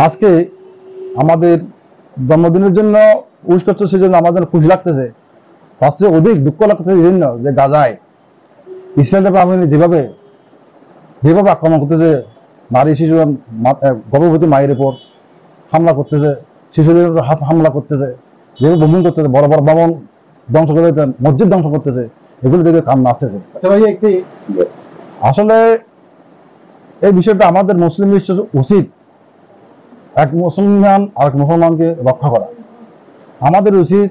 আজকে আমাদের জন্মদিনের জন্য উইশ করছে, সেজন্য আমাদের খুশি লাগতেছে। সবচেয়ে অধিক দুঃখ লাগতেছে এই জন্য যে গাজায় ইসরায়েলের বাহিনী যেভাবে যেভাবে আক্রমণ করতেছে, নারী শিশু গর্ভবতী মায়ের উপর হামলা করতেছে, শিশুদের উপর হামলা করতেছে, যেভাবে বোমিং করতেছে, বড় বড় ভবন ধ্বংস করে মসজিদ ধ্বংস করতেছে, এগুলো দেখে কান্না আসতেছে। আচ্ছা ভাই, একটি আসলে এই বিষয়টা আমাদের মুসলিম বিশ্বের উচিত এক মুসলমান আর এক মুসলমানকে রক্ষা করা। আমাদের উচিত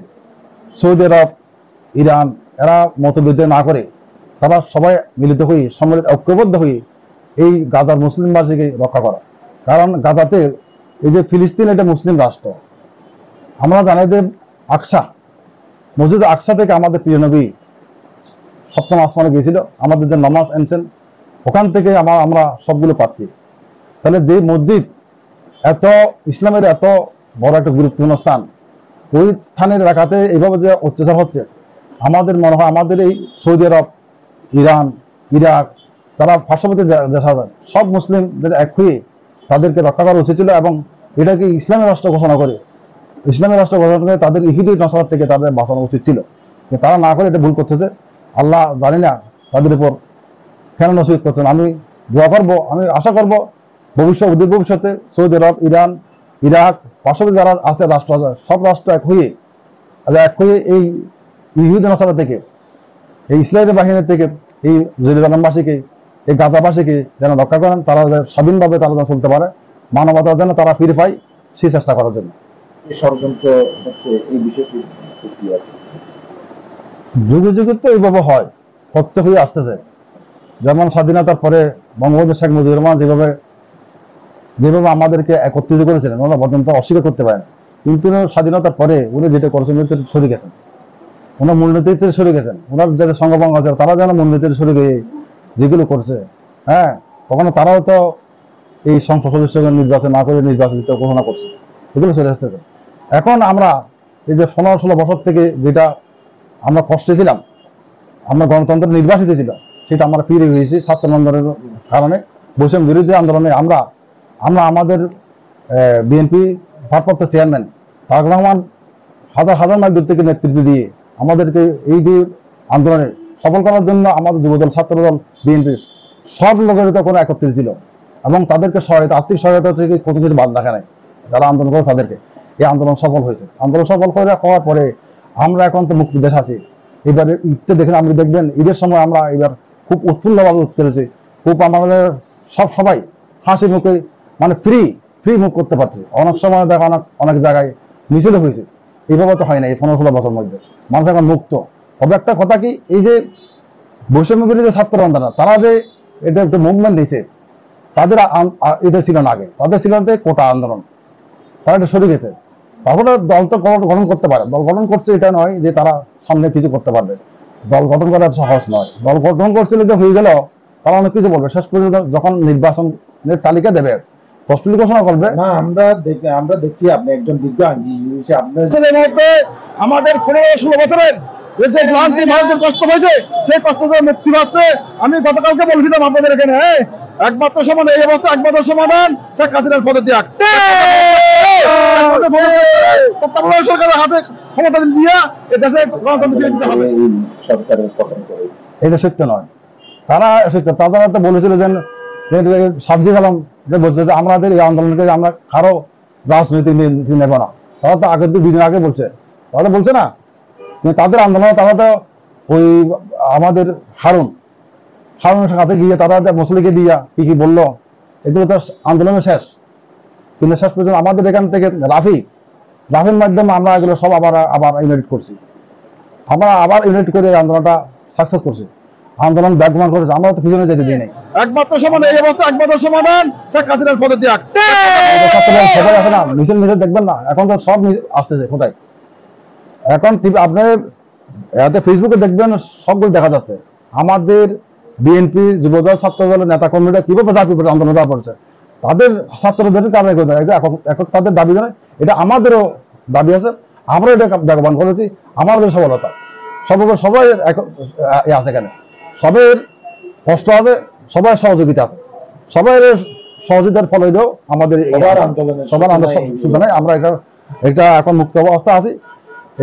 সৌদি আরব, ইরান এরা মতবিরোধ না করে তারা সবাই মিলিত হয়ে সম্মিলিত ঐক্যবদ্ধ হয়ে এই গাজার মুসলিমবাসীকে রক্ষা করা। কারণ গাজাতে এই যে ফিলিস্তিন, এটা মুসলিম রাষ্ট্র। আমরা জানি যে আকসা মসজিদ আকসা থেকে আমাদের প্রিয় নবী সপ্তম আসমানে গিয়েছিল, আমাদের যে নামাজ এনেছেন ওখান থেকে আমরা সবগুলো পাচ্ছি। তাহলে যে মসজিদ এত ইসলামের এত বড় একটা গুরুত্বপূর্ণ স্থান, ওই স্থানের এলাকাতে এইভাবে যে অত্যাচার হচ্ছে, আমাদের মনে হয় আমাদের এই সৌদি আরব, ইরান, ইরাক তারা পার্শ্ববর্তী দেশ সব মুসলিমদের এক হয়ে তাদেরকে রক্ষা করা উচিত ছিল এবং এটাকে ইসলামের রাষ্ট্র ঘোষণা করে ইসলামের রাষ্ট্র ঘোষণা করে তাদের ইহুদি নসার থেকে তাদের বাঁচানো উচিত ছিল। তারা না করে এটা ভুল করতেছে। আল্লাহ জানি না তাদের উপর কেন নসিহত করছেন। আমি দোয়া করবো, আমি আশা করব ভবিষ্যতে সৌদি আরব, ইরান, ইরাক পার্শ্ববর্তী যারা আছে রাষ্ট্র আছে, সব রাষ্ট্র এক হয়ে এই ইহুদি নসারা থেকে, এই ইসরায়েলের বাহিনীর থেকে এই জেরুজালেমবাসীকে, এই গাজাবাসীকে যেন রক্ষা করেন, তারা স্বাধীনভাবে তারা যেন চলতে পারে, মানবতা যেন তারা ফিরে পায় সেই চেষ্টা করার জন্য। ষড়যন্ত্র হচ্ছে এই বিষয়টি যুগে যুগে তো এইভাবে হচ্ছে হয়ে আসতেছে। যেমন স্বাধীনতার পরে বঙ্গবন্ধু শেখ মুজিবুর রহমান যেভাবে আমাদেরকে একত্রিত করেছিলেন, ওনারা পর্যন্ত অস্বীকার করতে পারেন। কিন্তু স্বাধীনতার পরে উনি যেটা করেছেন সরে গেছেন, ওনার মূলনীতিতে সরে গেছেন। ওনার যারা সংঘবঙ্গ আছে তারা যেন মূলনীতিতে সরে গিয়ে যেগুলো করছে, হ্যাঁ, কখনো তারাও তো এই সংসদ সদস্যকে নির্বাচন না করে নির্বাচিত ঘোষণা করছে, এগুলো চলে আসতেছে। এখন আমরা এই যে 15-16 বছর থেকে যেটা আমরা কষ্টে ছিলাম, আমরা গণতন্ত্র নির্বাচিত ছিল, সেটা আমরা ফিরে হয়েছি ছাত্র আন্দোলনের কারণে, বৈষম্য বিরোধী আন্দোলনে আমরা আমাদের বিএনপি ভারপ্রাপ্ত চেয়ারম্যান তারেক রহমান হাজার হাজার মাইল দূর থেকে নেতৃত্ব দিয়ে আমাদেরকে এই যে আন্দোলনে সফল করার জন্য আমাদের যুবদল, ছাত্রদল, বিএনপি সব লোকের তখন একত্রিত ছিল এবং তাদেরকে সহায়তা, আর্থিক সহায়তা থেকে কোনো কিছু বাদ রাখা নাই। যারা আন্দোলন করে তাদেরকে এই আন্দোলন সফল হয়েছে। আন্দোলন সফল হওয়ার পরে আমরা এখন তো মুক্ত দেশ আছি। এবারে ঈদতে দেখেন, আপনি দেখবেন ঈদের সময় আমরা এবার খুব উৎফুল্লভাবে চলেছি, খুব আমাদের সবাই হাসি মুখে মানে ফ্রি মুখ করতে পারছি। অনেক সময় দেখো অনেক জায়গায় মিছিল হয়েছে, এইভাবে তো হয় না। এই 15-16 বছর মধ্যে মানুষ এখন মুক্ত। তবে একটা কথা কি, এই যে বৈষম্য বিরোধী ছাত্র আন্দোলন, তারা যে এটা একটা মুভমেন্ট দিয়েছে, তাদের এটা ছিল না আগে, তাদের ছিল কোটা আন্দোলন, তারা এটা সরে গেছে। তারপরে দল তো গঠন করতে পারে, দল গঠন করছে এটা নয় যে তারা সামনে কিছু করতে পারবে। দল গঠন করা সহজ নয়। দল গঠন করছিল যে হয়ে গেল, তারা অনেক কিছু বলবে, শেষ পর্যন্ত যখন নির্বাচনের তালিকা দেবে, প্রস্তুতি ঘোষণা করবে। না, আমরা দেখছি আপনি একজন বিজ্ঞ আইনজীবী হিসেবে আপনার আমাদের 15-16 বছরের যে ক্লান্তি মানুষের কষ্ট হয়েছে, সেই কষ্ট মুক্তি পাচ্ছে। আমি গতকালকে বলছিলাম আপনাদের এখানে, একমাত্র সমাধান এই অবস্থা, একমাত্র সমাধান শেখ হাসিনার পদত্যাগ। সরকারের হাতে ক্ষমতা দিয়ে এই দেশে গণতন্ত্র দিয়ে দিতে হবে। সরকারের পতন করেছে, এটা সত্য নয়। তারা তো বলেছিল যে সাবজি আলম যে বলছে যে আমাদের এই আন্দোলনকে আমরা কারো রাজনীতি নেব না। তারা তো আগের 2 দিন আগে বলছে, তাহলে বলছে না তাদের আন্দোলন। তারা তো ওই আমাদের হারুনের কাছে গিয়ে তারা মুসলিকে দিয়া কি বললো, এগুলো তো আন্দোলনের শেষ। কিন্তু শেষ পর্যন্ত আমাদের এখান থেকে রাফির মাধ্যমে আমরা এগুলো সব আবার ইউনাইট করছি, আবার ইউনাইট করে আন্দোলনটা সাকসেস করছি। আন্দোলন ব্যাগমান করেছে, আমরা তো পিছনে যেতে দিই নাই। একমাত্র সমাধান এই অবস্থা, একমাত্র সমাধান শেখ হাসিনার পদত্যাগ। সবাই আছে না, মিছিল দেখবেন না, এখন তো সব আসতেছে কোথায়। এখন আপনি এতে ফেসবুকে দেখবেন, সবগুলো দেখা যাচ্ছে আমাদের বিএনপি, যুবদল, ছাত্রদলের নেতা কর্মীরা কিভাবে জাতীয় আন্দোলন করছে। তাদের ছাত্রদের কারণে একক তাদের দাবি জানায়, এটা আমাদেরও দাবি আছে, আমরা এটা ব্যবহার করেছি। আমাদের সফলতা সবাই আছে, এখানে সবের কষ্ট আছে, সবাই সহযোগিতা আছে, সবাই সহযোগিতার ফলে দিয়েও আমাদের সবার আন্দোলনের সূচনায় আমরা এটা এখন মুক্ত অবস্থা আছি।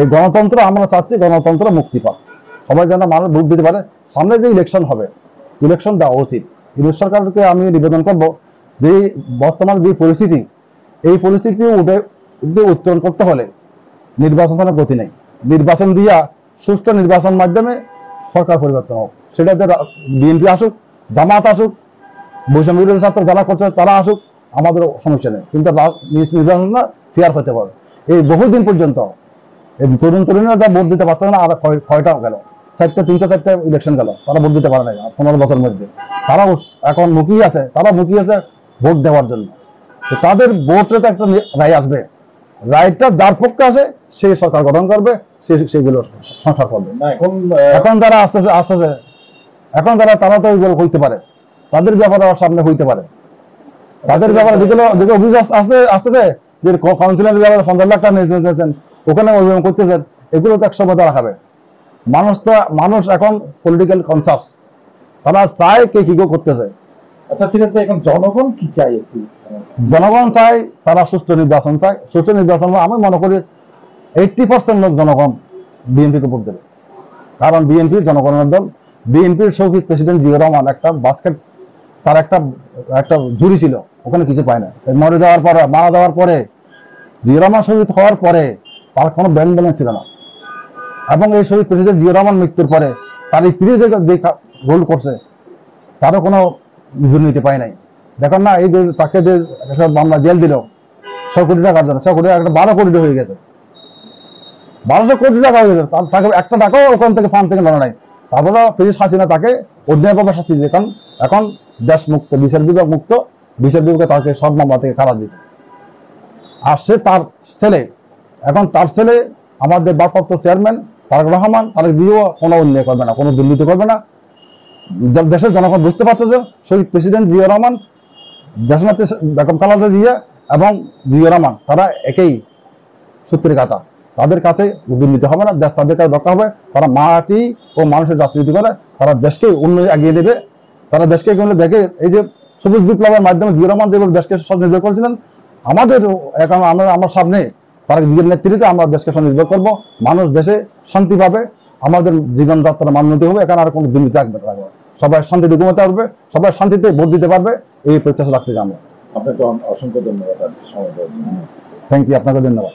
এই গণতন্ত্র আমরা চাচ্ছি, গণতন্ত্র মুক্তি পাক, সবাই যেন মানুষ ভোট দিতে পারে। সামনে যে ইলেকশন হবে, ইলেকশন দেওয়া উচিত। ইউনিট সরকারকে আমি নিবেদন করব যে বর্তমান যে পরিস্থিতি, এই পরিস্থিতি উত্তরণ করতে হলে নির্বাচনের গতি নেই। নির্বাচন দিয়া সুষ্ঠু নির্বাচন মাধ্যমে সরকার পরিবর্তন হোক, সেটাতে বিএনপি আসুক, জামাত আসুক, বৈষম্য বিরোধী ছাত্র যারা করছে তারা আসুক, আমাদের সমস্যা নেই। কিন্তু নির্বাচন না ফেয়ার হতে পারে। এই বহুদিন পর্যন্ত এই তরুণীরা যা ভোট দিতে পারতো না, আর কয়টা গেল, তিনটা চারটা ইলেকশন গেল, তারা ভোট দিতে পারে নাই 15 বছরের মধ্যে। তারা এখন মুখিয়ে আছে ভোট দেওয়ার জন্য। তো তাদের ভোটে তো একটা রায় আসবে, রায়টা যার পক্ষে আসে সেই সরকার গঠন করবে, সেগুলো সংসার করবে। না এখন যারা আসতেছে এখন তারা তো ওইগুলো হইতে পারে, তাদের ব্যাপারে সামনে হইতে পারে, তাদের ব্যাপারে যেগুলো অভিযোগ আসতেছে যে কাউন্সিলরের ব্যাপারে 50 লাখ টাকা নিয়েছেন, ওখানে অভিযোগ করতেছেন, এগুলো তো একসময় তারা খাবে। মানুষ এখন পলিটিক্যাল কনসাস, তারা চায় কে কি করতেছে। আচ্ছা সিরাজ ভাই, এখন জনগণ কি চাই একটু? জনগণ চায়, তারা সুষ্ঠু নির্বাচন চায়। সুষ্ঠু নির্বাচন আমি মনে করি 80% লোক জনগণ বিএনপিকে ভোট দেবে, কারণ বিএনপি জনগণের দল। বিএনপির শহীদ প্রেসিডেন্ট জিয়া রহমান একটা বাস্কেট, তার একটা ঝুড়ি ছিল, ওখানে কিছু পায় না। মারা যাওয়ার পরে জিয়া রহমান শহীদ হওয়ার পরে তার কোনো ব্যাংক ব্যালেন্স ছিল না। এবং এই শহীদ প্রেসিডেন্ট জিয়া রহমান মৃত্যুর পরে তার স্ত্রী যে রোল করছে, তারও কোনো দুর্নীতি পায় নাই। দেখেন না, এই যে তাকে যে মামলা জেল দিল 6 কোটি টাকার জন্য, 6 কোটি টাকা 12 কোটি হয়ে গেছে, 1200 কোটি টাকা হয়ে গেছে। তাকে একটা টাকাও ওখান থেকে ফান্ড থেকে নেওয়া নাই। তারপরে প্রেসিডেন্ট হাসিনা তাকে অন্যায়ভাবে শাস্তি দিয়েছে, কারণ এখন দেশ মুক্ত, বিচার বিভাগ মুক্ত, বিচার বিভাগে তাকে সব মামলা থেকে খালাস দিয়েছে। আর সে তার ছেলে, এখন তার ছেলে আমাদের ভারপ্রাপ্ত চেয়ারম্যান তারেক রহমান, তারেক দিয়েও কোনো অন্যায় করবে না, কোনো দুর্নীতি করবে না। দেশের জনগণ বুঝতে পারছে যে শহীদ প্রেসিডেন্ট জিয়া রহমান, দেশনেত্রী বেগম খালেদা জিয়া এবং জিয়া রহমান তারা একই সূত্রের কাটা। তাদের কাছে দুর্নীতি হবে না, দেশ তাদের কাছে রক্ষা হবে। তারা মাটি ও মানুষের রাজনীতি করে, তারা দেশকে উন্নয়ন এগিয়ে দেবে। তারা দেশকে এগিয়ে দেখে, এই যে সবুজ বিপ্লবের মাধ্যমে জিয়া রহমান যেভাবে দেশকে স্বনির্ভর করেছিলেন, আমাদের এখন আমার সামনে তারা জিয়ার নেতৃত্বে আমরা দেশকে স্বনির্ভর করবো। মানুষ দেশে শান্তি পাবে, আমাদের জীবনযাত্রার মান উন্নতি হবে, এখানে আর কোনো দুর্নীতি থাকবে না। সবাই শান্তিতে ঘুমাতে পারবে, সবাই শান্তিতে ভোট দিতে পারবে, এই প্রত্যাশা রাখতে চাই আমরা। আপনাকে অসংখ্য ধন্যবাদ আজকে সময় দেওয়ার জন্য। থ্যাংক ইউ, আপনাকে ধন্যবাদ।